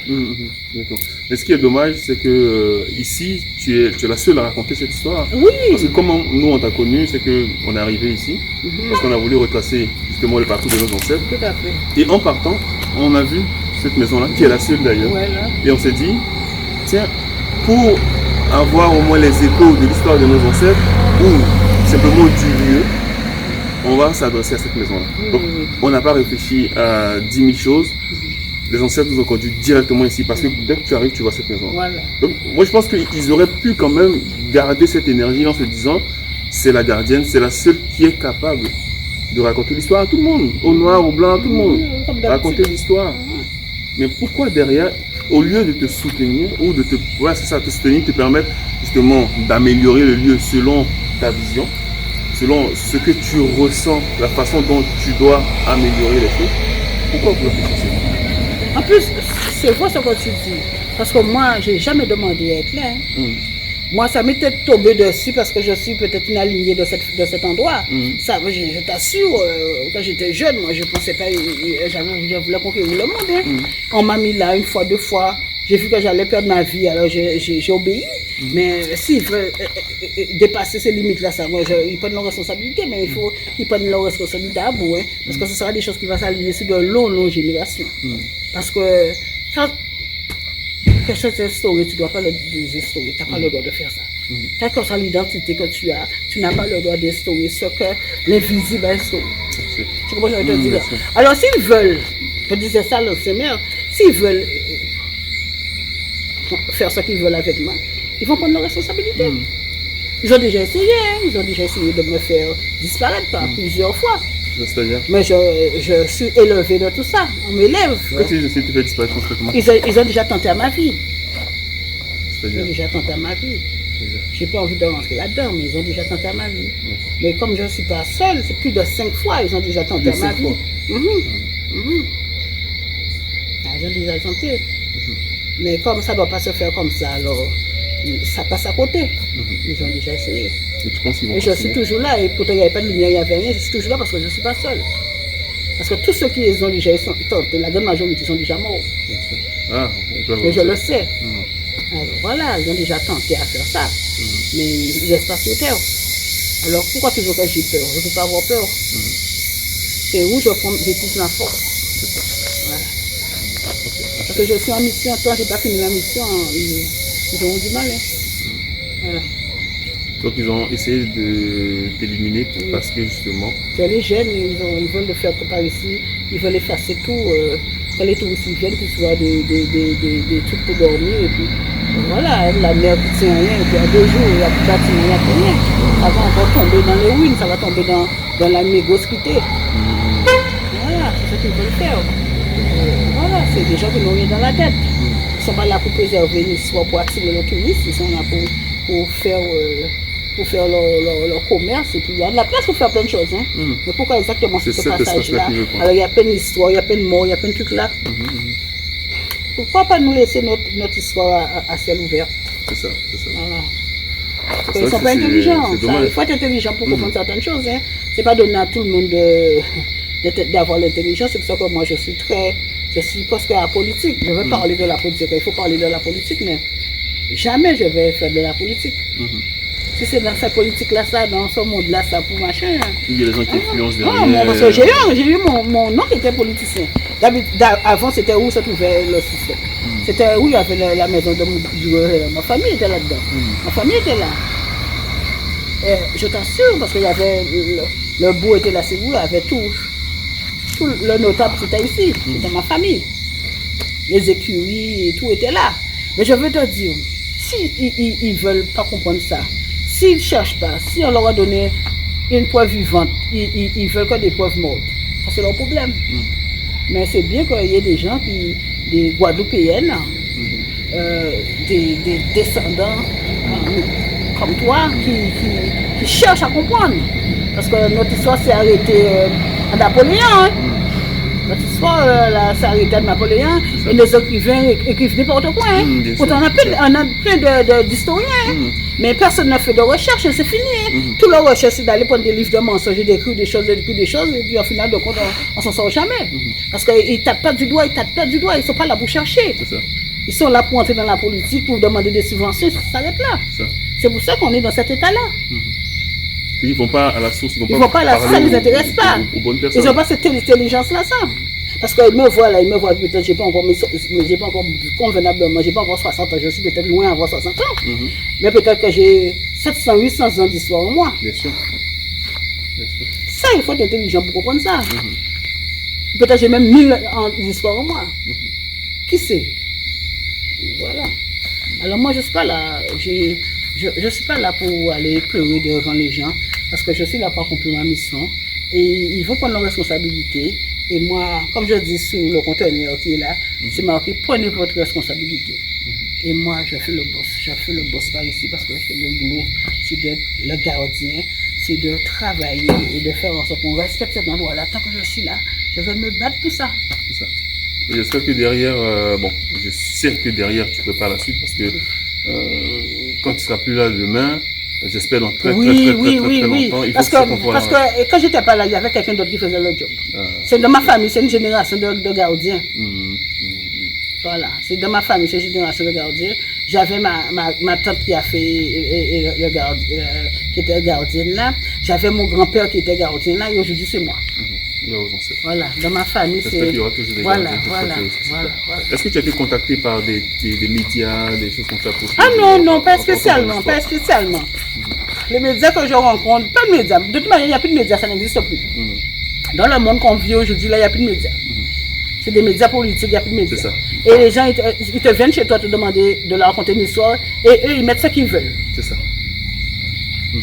D'accord. Mais ce qui est dommage, c'est que ici, tu es la seule à raconter cette histoire. Oui. Parce que comment nous on t'a connu, c'est qu'on est arrivé ici, parce qu'on a voulu retracer justement le parcours de nos ancêtres. Tout à fait. Et en partant, on a vu cette maison-là, qui est la seule d'ailleurs. Voilà. Et on s'est dit, tiens, pour avoir au moins les échos de l'histoire de nos ancêtres, ou simplement du lieu, on va s'adresser à cette maison-là. Donc, on n'a pas réfléchi à 10 000 choses. Les ancêtres nous ont conduits directement ici parce que dès que tu arrives, tu vois cette maison. Voilà. Donc, moi, je pense qu'ils auraient pu quand même garder cette énergie en se disant, c'est la gardienne, c'est la seule qui est capable de raconter l'histoire à tout le monde, au noir, au blanc, à tout le monde. Raconter l'histoire. Mais pourquoi derrière, au lieu de te soutenir ou de te, ouais, c'est ça, te soutenir, te permettre justement d'améliorer le lieu selon ta vision, selon ce que tu ressens, la façon dont tu dois améliorer les choses, pourquoi vous réfléchissez? En plus, c'est vrai ce que tu dis. Parce que moi, je n'ai jamais demandé à être là. Moi, ça m'était tombé dessus parce que je suis peut-être une alignée de cet endroit. Ça, je t'assure, quand j'étais jeune, moi, je ne pensais pas, je voulais conquérir le monde. On m'a mis là une fois, deux fois. J'ai vu que j'allais perdre ma vie, alors j'ai obéi. Mais s'ils veulent dépasser ces limites-là, ils prennent leur responsabilité, mais il faut qu'ils prennent leur responsabilité à bout. Parce que ce sera des choses qui vont s'aligner sur de longues générations. Parce que quand quelque chose est instauré, tu ne dois pas le désinstaurer, tu n'as pas le droit de faire ça. Quelle que soit l'identité que tu as, tu n'as pas le droit d'instaurer ce que l'invisible a instauré. Tu comprends ce que je veux dire? Alors s'ils veulent, je disais ça à l'ancien maire, s'ils veulent faire ce qu'ils veulent avec moi, ils vont prendre leurs responsabilités. Ils ont déjà essayé, de me faire disparaître par plusieurs fois. C'est-à-dire? Mais je suis élevée de tout ça, on m'élève. Quand tu essaies de te faire disparaître concrètement? Ils ont déjà tenté à ma vie. C'est-à-dire? Ils ont déjà tenté à ma vie. J'ai pas envie de rentrer là-dedans, mais ils ont déjà tenté à ma vie. Mais comme je ne suis pas seule, c'est plus de 5 fois, ils ont déjà tenté à ma vie. Ils ont déjà tenté. Mais comme ça ne doit pas se faire comme ça, alors ça passe à côté. Ils ont déjà essayé. Et tu penses qu'ils vont Et je suis toujours là, et pourtant il n'y avait pas de lumière, il n'y avait rien, je suis toujours là parce que je ne suis pas seule. Parce que tous ceux qui les ont déjà tenté, la grande majorité sont déjà morts. Ah, et je le sais. Alors voilà, ils ont déjà tenté à faire ça. Mais ils restent pas sur terre. Alors pourquoi toujours que j'ai peur? Je ne peux pas avoir peur. C'est où je trouve la force. Voilà. Parce que je suis en mission, toi j'ai pas fini la mission, ils auront du mal. Voilà. Donc ils ont essayé de t'éliminer parce que justement... Les jeunes, ils veulent le faire par ici, ils veulent effacer tout. Quand les touristes viennent, qu'ils soient des trucs pour dormir. Et puis voilà, la mer qui tient rien, et puis en 2 jours, il n'y a plus de bâtiment, il n'y a plus rien. Ça va encore tomber dans les ruines, ça va tomber dans la mégospité. Voilà, c'est ce qu'ils veulent faire. Voilà, c'est des gens qui n'ont rien dans la tête. Ils ne sont pas là pour préserver l'histoire, pour attirer les touristes, ils sont là pour faire leur commerce. Et puis il y a de la place pour faire plein de choses. Mais pourquoi exactement ce passage-là? Alors il y a plein d'histoires, il y a plein de morts, il y a plein de trucs là. Pourquoi pas nous laisser notre histoire à ciel ouvert? C'est ça. Voilà. Ils ne sont pas intelligents. Il faut être intelligent pour comprendre certaines choses. Ce n'est pas donné à tout le monde d'avoir l'intelligence. C'est pour ça que moi je suis presque apolitique. Je veux parler de la politique. Il faut parler de la politique, mais jamais je vais faire de la politique. Si c'est dans cette politique-là, ça, dans ce monde-là, ça pour machin. Il y a des gens qui influencent derrière. Non, parce que j'ai eu mon nom qui était politicien. Avant, c'était où se trouvait le système. C'était où il y avait la maison de ma famille était là-dedans. Ma famille était là. Et je t'assure, parce qu'il y avait le bout était là, c'est où, il y avait tout le notable, c'était ici, c'était ma famille. Les écuries et tout était là. Mais je veux te dire, si ils ne veulent pas comprendre ça, s'ils ne cherchent pas, si on leur a donné une preuve vivante, ils veulent que des preuves mortes. C'est leur problème. Mais c'est bien qu'il y ait des gens, des Guadeloupéennes, des descendants comme toi, qui cherchent à comprendre. Parce que notre histoire s'est arrêtée à Napoléon. Notre histoire, ça arrêtait de Napoléon, et les écrivains écrivent n'importe quoi. Hein. Pourtant, on a plein d'historiens, mais personne n'a fait de recherche, c'est fini. Tout la recherche, c'est d'aller prendre des livres de mensonges, d'écrire des choses, et puis au final de compte, on s'en sort jamais. Parce qu'ils ne tapent pas du doigt, ils ne sont pas là pour chercher. Ils sont là pour entrer dans la politique, pour demander des subventions, ça s'arrête là. C'est pour ça qu'on est dans cet état-là. Ils ne vont pas à la source, ils ne vont pas à la source, ça ne les intéresse pas. Ils n'ont pas cette intelligence-là, ça. Parce qu'ils me voient là, peut-être, je n'ai pas encore, convenablement, je n'ai pas encore 60 ans, je suis peut-être loin d'avoir 60 ans. Mais peut-être que j'ai 700, 800 ans d'histoire au moins. Bien sûr. Ça, il faut être intelligent pour comprendre ça. Peut-être j'ai même 1000 ans d'histoire au moins. Qui sait? Voilà. Alors moi, je ne suis pas là. Je suis pas là pour aller pleurer devant les gens, parce que je suis là pour accomplir ma mission. Et ils vont prendre leurs responsabilités. Et moi, comme je dis sur le conteneur qui est là, c'est marqué, prenez votre responsabilité. Et moi, je fais le boss. Je fais le boss par ici, parce que c'est mon boulot, c'est d'être le gardien, c'est de travailler et de faire en sorte qu'on respecte cet endroit-là. Tant que je suis là, je vais me battre pour ça. C'est ça. Et j'espère que derrière, je sais que derrière, tu prépares la suite, parce que quand tu ne seras plus là demain, j'espère dans très longtemps, il parce faut que quand j'étais pas là, il y avait quelqu'un d'autre qui faisait le job. C'est de ma famille, c'est une génération de gardiens. Voilà, c'est de ma famille, c'est une génération de gardiens. J'avais ma tante qui a fait qui était gardienne là. J'avais mon grand-père qui était gardien là, et aujourd'hui c'est moi. Voilà, dans ma famille, c'est... J'espère qu'il y aura toujours des gardiens. Voilà. Est-ce que tu as été contacté par des médias, des choses comme ça pour... Ah non, pas spécialement. Les médias que je rencontre, pas de médias. De toute manière, il n'y a plus de médias, ça n'existe plus. Dans le monde qu'on vit aujourd'hui, là, il n'y a plus de médias. C'est des médias politiques, il n'y a plus de médias. C'est ça. Et les gens, ils te viennent chez toi te demander de leur raconter une histoire, et eux, ils mettent ce qu'ils veulent. C'est ça.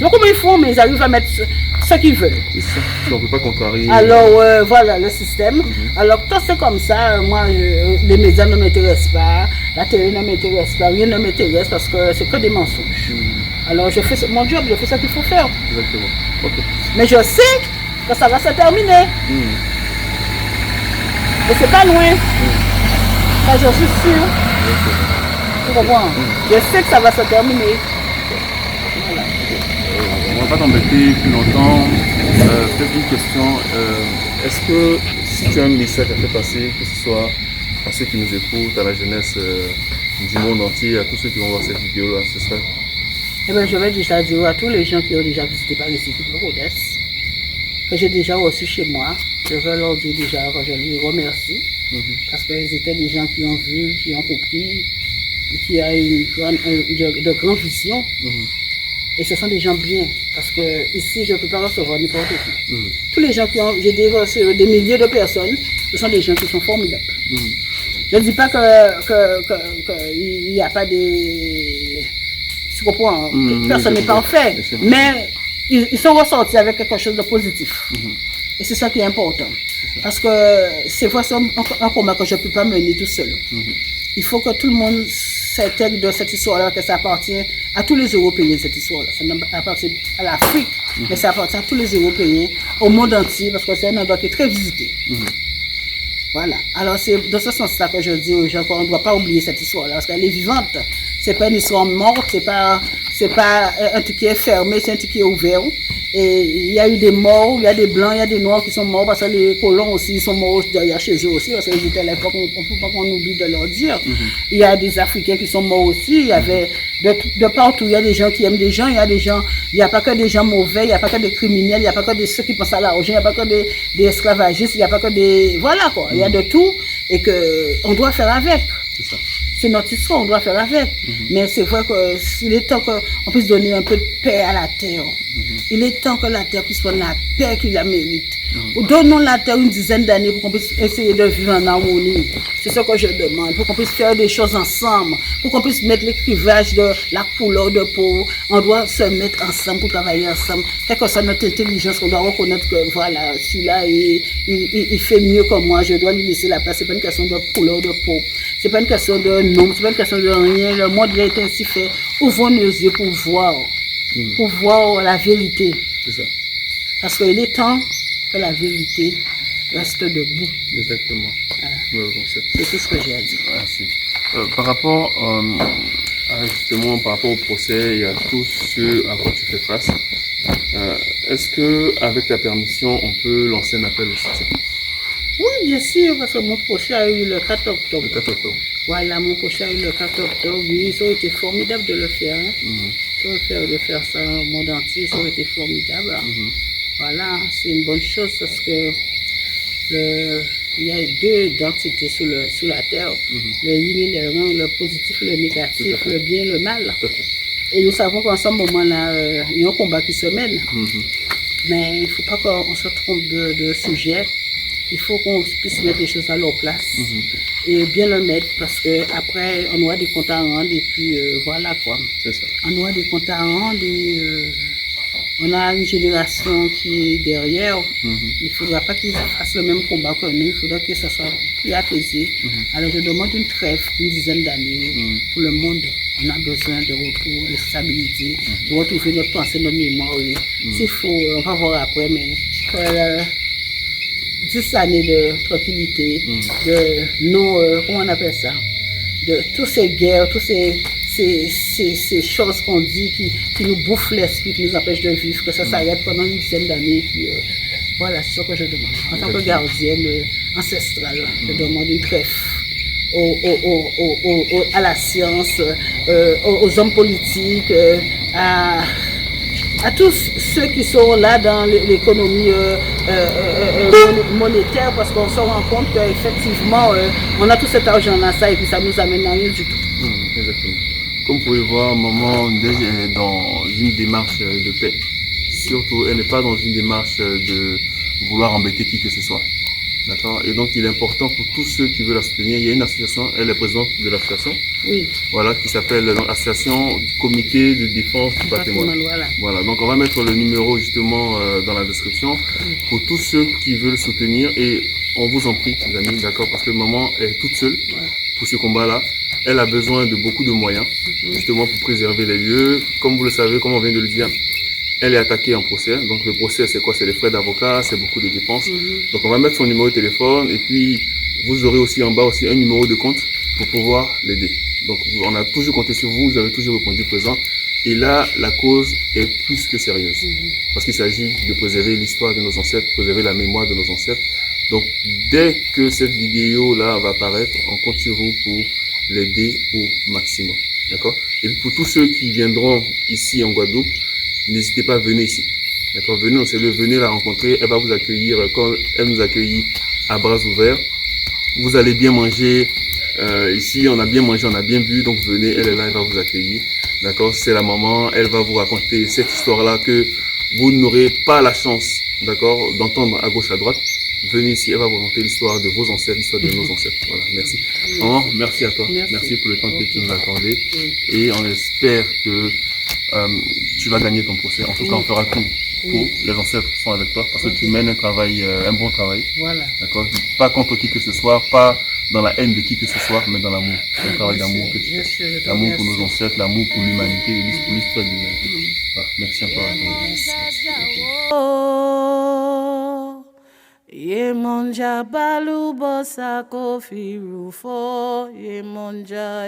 Donc comment ils font, mais ils arrivent à mettre ce qu'ils veulent. C'est ça. On ne peut pas contrarier. Alors voilà le système. Alors quand c'est comme ça, moi les médias ne m'intéressent pas, la télé ne m'intéresse pas, rien ne m'intéresse parce que c'est que des mensonges. Alors je fais mon job, je fais ce qu'il faut faire. Exactement. Okay. Mais je sais que ça va se terminer. Et c'est pas loin. Ça, je suis sûr. Tu comprends? Je sais que ça va se terminer. Voilà. On ne va pas t'embêter plus longtemps. Peut-être une question. Est-ce que si tu as un message à faire passer, que ce soit à ceux qui nous écoutent, à la jeunesse du monde entier, à tous ceux qui vont voir cette vidéo-là, ce serait? Eh bien, je vais déjà dire à tous les gens qui ont déjà visité Paris City pour Rhodes, que j'ai déjà reçu chez moi. Je veux leur dire déjà que je les remercie, parce qu'ils étaient des gens qui ont vu, qui ont compris, qui ont de grandes visions. Et ce sont des gens bien, parce que ici, je ne peux pas recevoir n'importe qui. Tous les gens j'ai reçu des milliers de personnes, ce sont des gens qui sont formidables. Je ne dis pas qu'il n'y a pas des... Tu comprends, personne n'est parfait, mais ils sont ressortis avec quelque chose de positif. Et c'est ça qui est important. Parce que c'est vraiment un combat que je ne peux pas mener tout seul. Il faut que tout le monde s'intègre de cette histoire-là, que ça appartient à tous les Européens, cette histoire-là. Ça appartient à l'Afrique, mais ça appartient à tous les Européens, au monde entier, parce que c'est un endroit qui est très visité. Voilà. Alors c'est dans ce sens-là que je dis aux gens qu'on ne doit pas oublier cette histoire-là, parce qu'elle est vivante. C'est pas une histoire morte, c'est pas un truc qui est fermé, c'est un truc qui est ouvert. Et il y a eu des morts, il y a des blancs, il y a des noirs qui sont morts, parce que les colons aussi sont morts derrière chez eux aussi, parce qu'ils étaient là, on ne peut pas qu'on oublie de leur dire. Il y a des Africains qui sont morts aussi, il y avait de partout, il y a des gens qui aiment des gens, il n'y a pas que des gens mauvais, il n'y a pas que des criminels, il n'y a pas que ceux qui pensent à l'argent, il n'y a pas que des esclavagistes, il n'y a pas que des... Voilà quoi, il y a de tout, et qu'on doit faire avec. C'est ça. C'est notre histoire, on doit faire avec. Mais c'est vrai qu'il est temps qu'on puisse donner un peu de paix à la terre. Il est temps que la terre puisse prendre la paix qu'il la mérite. Donnons la terre une dizaine d'années pour qu'on puisse essayer de vivre en harmonie. C'est ce que je demande, pour qu'on puisse faire des choses ensemble, pour qu'on puisse mettre les clivages de la couleur de peau. On doit se mettre ensemble pour travailler ensemble. Quelle que soit notre intelligence, on doit reconnaître que voilà, celui-là, il fait mieux que moi, je dois lui laisser la place. Ce n'est pas une question de couleur de peau. Ce n'est pas une question de nom, ce n'est pas une question de rien. Le monde est ainsi fait. Ouvrons nos yeux pour voir la vérité. C'est ça. Parce qu'il est temps que la vérité reste debout. Exactement. Voilà. Ouais, donc C'est tout ce que j'ai à dire. Merci. Par rapport justement par rapport au procès et à tout ce à quoi tu fais face, est-ce que avec ta permission on peut lancer un appel au soutien? Oui, bien sûr, parce que mon procès a eu le 4 octobre. Le 4 octobre. Voilà, mon procès a eu le 4 octobre. Oui, ça aurait été formidable de le faire. Hein. Ça aurait fait de faire ça au monde entier, ça aurait été formidable. Voilà, c'est une bonne chose parce que il y a deux identités sur la terre, le yin et le yang, le positif, le négatif, le bien, le mal. Et nous savons qu'en ce moment-là, il y a un combat qui se mène. Mais il ne faut pas qu'on se trompe de sujet. Il faut qu'on puisse mettre les choses à leur place et bien le mettre parce qu'après, on aura des comptes à rendre et puis voilà quoi. C'est ça. On aura des comptes à rendre et on a une génération qui est derrière. Il ne faudra pas qu'ils fassent le même combat que nous, il faudra que ça soit plus apaisé. Alors je demande une trêve, une dizaine d'années pour le monde. On a besoin de retour, de stabilité, de retrouver notre pensée, notre mémoire. S'il faut, on va voir après, mais 10 années de tranquillité, de non, comment on appelle ça, de toutes ces guerres, toutes ces choses qu'on dit qui nous bouffent l'esprit, qui nous empêchent de vivre, que ça s'arrête pendant une dizaine d'années. Puis voilà, c'est ce que je demande. En tant que gardienne ancestrale, je demande une trêve à la science, aux hommes politiques, à tous ceux qui sont là dans l'économie monétaire, parce qu'on se rend compte qu'effectivement, on a tout cet argent là, ça, et puis ça nous amène à rien du tout. Exactement. Comme vous pouvez voir, maman Ndege est dans une démarche de paix. Surtout, elle n'est pas dans une démarche de vouloir embêter qui que ce soit. D'accord. Et donc, il est important pour tous ceux qui veulent la soutenir. Il y a une association, elle est présidente de l'association. Oui. Voilà, qui s'appelle l'Association Comité de défense du patrimoine. Voilà. Donc, on va mettre le numéro justement dans la description pour tous ceux qui veulent soutenir. Et on vous en prie, les amis, d'accord, parce que maman est toute seule pour ce combat-là. Elle a besoin de beaucoup de moyens, justement pour préserver les lieux. Comme vous le savez, comme on vient de le dire, elle est attaquée en procès. Donc le procès, c'est quoi? C'est les frais d'avocat, c'est beaucoup de dépenses. Donc on va mettre son numéro de téléphone et puis vous aurez aussi en bas aussi un numéro de compte pour pouvoir l'aider. Donc on a toujours compté sur vous, vous avez toujours répondu présent. Et là, la cause est plus que sérieuse. Parce qu'il s'agit de préserver l'histoire de nos ancêtres, préserver la mémoire de nos ancêtres. Donc dès que cette vidéo-là va apparaître, on compte sur vous pour l'aider au maximum. D'accord? Et puis pour tous ceux qui viendront ici en Guadeloupe, n'hésitez pas à venir ici. D'accord? Venez, on s'est levé, venez la rencontrer. Elle va vous accueillir comme elle nous accueillit à bras ouverts. Vous allez bien manger. Ici, on a bien mangé, on a bien bu. Donc venez, elle est là, elle va vous accueillir. D'accord? C'est la maman. Elle va vous raconter cette histoire-là que vous n'aurez pas la chance, d'accord, d'entendre à gauche, à droite. Venez ici, elle va vous raconter l'histoire de vos ancêtres, l'histoire de nos ancêtres. Voilà, merci. Maman, merci à toi. Merci pour le temps que tu nous as accordé. Et on espère que tu vas gagner ton procès. En tout cas, on fera tout pour les ancêtres qui sont avec toi parce que tu mènes un travail, un bon travail. Voilà. D'accord. Pas contre qui que ce soit, pas dans la haine de qui que ce soit, mais dans l'amour. C'est un travail d'amour que tu fais. L'amour pour nos ancêtres, l'amour pour l'humanité, pour l'histoire de l'humanité. Voilà. Merci encore à toi. Ye monja balu bosa kofi rufo ye monja